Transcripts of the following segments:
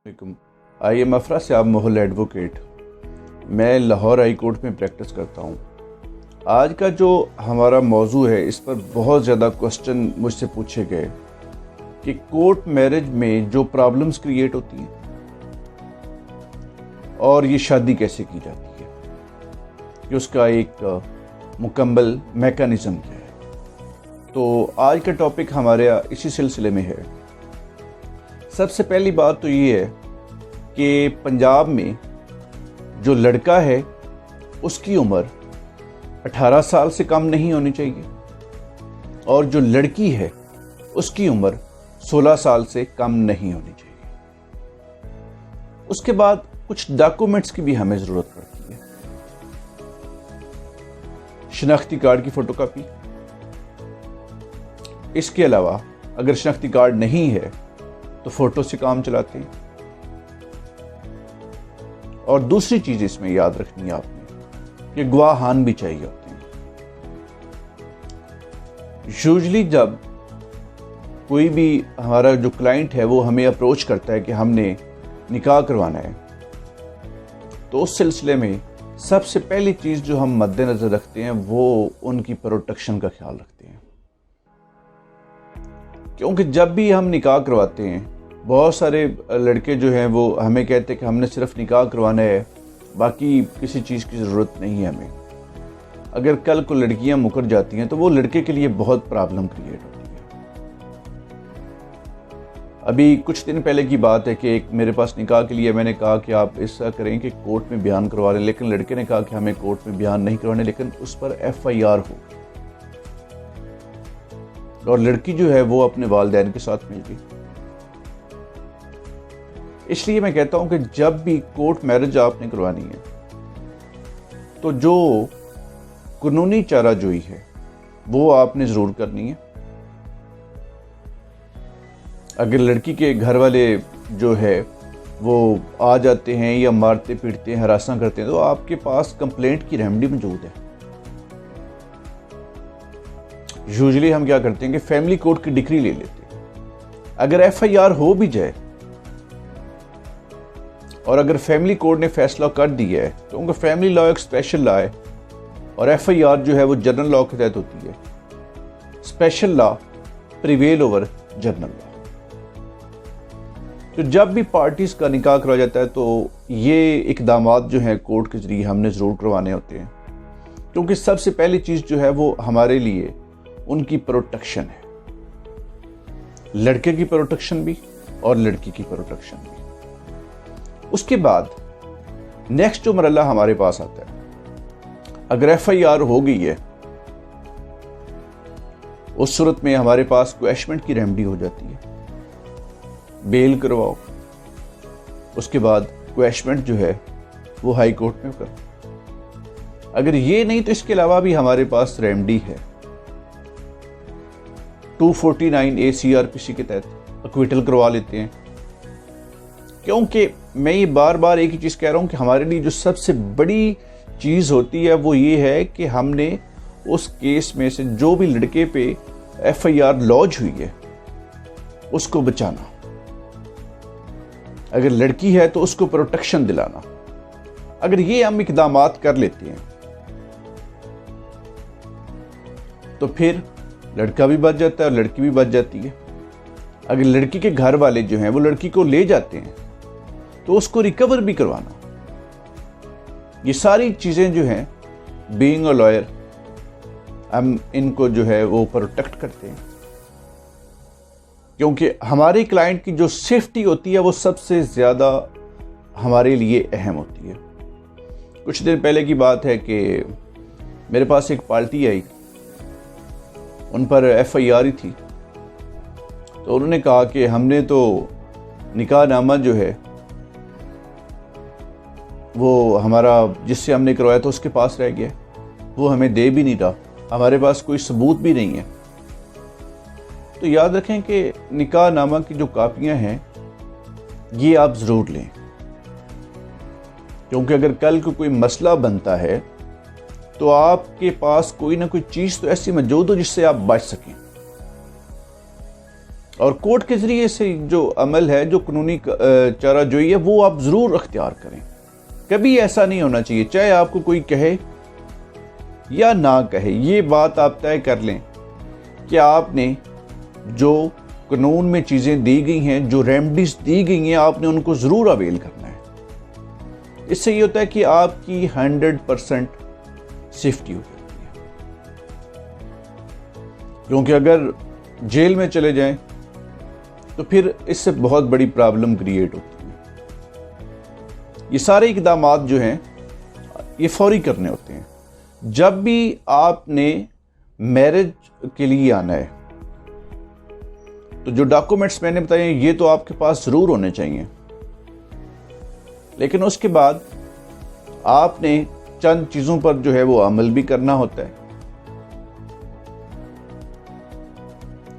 वालेकुम। I am अफरा से आप मोहल एडवोकेट। मैं लाहौर हाई कोर्ट में प्रैक्टिस करता हूँ। आज का जो हमारा मौजू है, इस पर बहुत ज़्यादा क्वेश्चन मुझसे पूछे गए कि कोर्ट मैरिज में जो प्रॉब्लम्स क्रिएट होती हैं और ये शादी कैसे की जाती है, कि उसका एक मुकम्मल मैकेनिज़्म क्या है। तो आज का टॉपिक हमारे इसी सिलसिले में है। सबसे पहली बात तो ये है कि पंजाब में जो लड़का है उसकी उम्र 18 साल से कम नहीं होनी चाहिए और जो लड़की है उसकी उम्र 16 साल से कम नहीं होनी चाहिए। उसके बाद कुछ डॉक्यूमेंट्स की भी हमें ज़रूरत पड़ती है। शनाख्ती कार्ड की फ़ोटोकॉपी। इसके अलावा अगर शनाख्ती कार्ड नहीं है तो फ़ोटो से काम चलाते हैं। और दूसरी चीज़ इसमें याद रखनी है आपने कि गवाहान भी चाहिए होते हैं। यूजुअली जब कोई भी हमारा जो क्लाइंट है वो हमें अप्रोच करता है कि हमने निकाह करवाना है, तो उस सिलसिले में सबसे पहली चीज़ जो हम मद्देनज़र रखते हैं वो उनकी प्रोटेक्शन का ख्याल रखते हैं। क्योंकि जब भी हम निकाह करवाते हैं, बहुत सारे लड़के जो हैं वो हमें कहते हैं कि हमने सिर्फ निकाह करवाना है, बाकी किसी चीज़ की ज़रूरत नहीं है हमें। अगर कल को लड़कियां मुकर जाती हैं तो वो लड़के के लिए बहुत प्रॉब्लम क्रिएट होती है। अभी कुछ दिन पहले की बात है कि एक मेरे पास निकाह के लिए मैंने कहा कि आप ऐसा करें कि कोर्ट में बयान करवा लें, लेकिन लड़के ने कहा कि हमें कोर्ट में बयान नहीं करवाने, लेकिन उस पर FIR हो। और लड़की जो है वो अपने वालिदैन के साथ मिल गई। इसलिए मैं कहता हूं कि जब भी कोर्ट मैरिज आपने करवानी है तो जो कानूनी चाराजोई है वो आपने ज़रूर करनी है। अगर लड़की के घर वाले जो है वो आ जाते हैं या मारते पीटते हैं, हरासा करते हैं, तो आपके पास कंप्लेंट की रेमेडी मौजूद है। यूजुअली हम क्या करते हैं कि फैमिली कोर्ट की डिक्री ले लेते हैं। अगर FIR हो भी जाए और अगर फैमिली कोर्ट ने फैसला कर दिया है, तो उनका फैमिली लॉ एक स्पेशल लॉ है और FIR जो है वो जनरल लॉ के तहत होती है। Special law prevail over general law. तो जब भी पार्टीज का निकाह करवाया जाता है तो ये इकदामात जो हैं कोर्ट के जरिए हमने ज़रूर करवाने होते हैं, क्योंकि सबसे पहली चीज़ जो है वो हमारे लिए उनकी प्रोटेक्शन है। लड़के की प्रोटेक्शन भी और लड़की की प्रोटेक्शन भी। उसके बाद नेक्स्ट जो मरला हमारे पास आता है, अगर FIR हो गई है उस सूरत में हमारे पास क्वैशमेंट की रेमेडी हो जाती है। बेल करवाओ, उसके बाद क्वैशमेंट जो है वो हाई कोर्ट में करो। अगर ये नहीं तो इसके अलावा भी हमारे पास रेमेडी है। 249A CRPC के तहत अक्विटल करवा लेते हैं। क्योंकि मैं ये बार बार एक ही चीज़ कह रहा हूँ कि हमारे लिए जो सबसे बड़ी चीज़ होती है वो ये है कि हमने उस केस में से जो भी लड़के पे FIR लॉन्च हुई है उसको बचाना। अगर लड़की है तो उसको प्रोटेक्शन दिलाना। अगर ये हम इकदामात कर लेते हैं तो फिर लड़का भी बच जाता है और लड़की भी बच जाती है। अगर लड़की के घर वाले जो हैं वो लड़की को ले जाते हैं तो उसको रिकवर भी करवाना। ये सारी चीज़ें जो हैं, बीइंग अ लॉयर, हम इनको जो है वो प्रोटेक्ट करते हैं, क्योंकि हमारे क्लाइंट की जो सेफ्टी होती है वो सबसे ज़्यादा हमारे लिए अहम होती है। कुछ दिन पहले की बात है कि मेरे पास एक पार्टी आई, उन पर FIR ही थी। तो उन्होंने कहा कि हमने तो निकाह नामा जो है वो हमारा जिससे हमने करवाया था उसके पास रह गया, वो हमें दे भी नहीं रहा, हमारे पास कोई सबूत भी नहीं है। तो याद रखें कि निकाह नामा की जो कापियां हैं ये आप ज़रूर लें, क्योंकि अगर कल को कोई मसला बनता है तो आपके पास कोई ना कोई चीज़ तो ऐसी मौजूद हो जिससे आप बच सकें। اور کورٹ کے ذریعے سے جو عمل ہے، جو قانونی چارہ جوئی ہے، وہ آپ ضرور اختیار کریں. کبھی ایسا نہیں ہونا چاہیے، چاہے آپ کو کوئی کہے یا نہ کہے، یہ بات آپ طے کر لیں کہ آپ نے جو قانون میں چیزیں دی گئی ہیں، جو ریمیڈیز دی گئی ہیں، آپ نے ان کو ضرور اویل کرنا ہے. اس سے یہ ہوتا ہے کہ آپ کی 100% سیفٹی ہو جاتی ہے. کیونکہ اگر جیل میں چلے جائیں تو پھر اس سے بہت بڑی پرابلم کریٹ ہوتی ہے. یہ سارے اقدامات جو ہیں یہ فوری کرنے ہوتے ہیں. جب بھی آپ نے میرج کے لیے آنا ہے تو جو ڈاکومنٹس میں نے بتائے ہیں یہ تو آپ کے پاس ضرور ہونے چاہیے، لیکن اس کے بعد آپ نے چند چیزوں پر جو ہے وہ عمل بھی کرنا ہوتا ہے.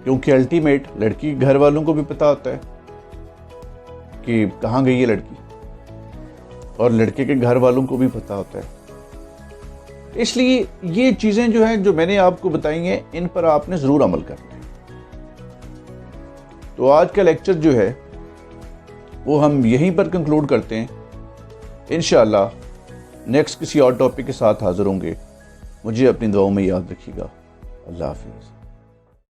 کیونکہ الٹیمیٹ لڑکی کے گھر والوں کو بھی پتا ہوتا ہے کہ کہاں گئی ہے لڑکی، اور لڑکے کے گھر والوں کو بھی پتا ہوتا ہے. اس لیے یہ چیزیں جو ہیں جو میں نے آپ کو بتائی ہیں ان پر آپ نے ضرور عمل کرنا ہے. تو آج کا لیکچر جو ہے وہ ہم یہیں پر کنکلوڈ کرتے ہیں. انشاءاللہ نیکسٹ کسی اور ٹاپک کے ساتھ حاضر ہوں گے. مجھے اپنی دعاؤں میں یاد رکھیے گا. اللہ حافظ.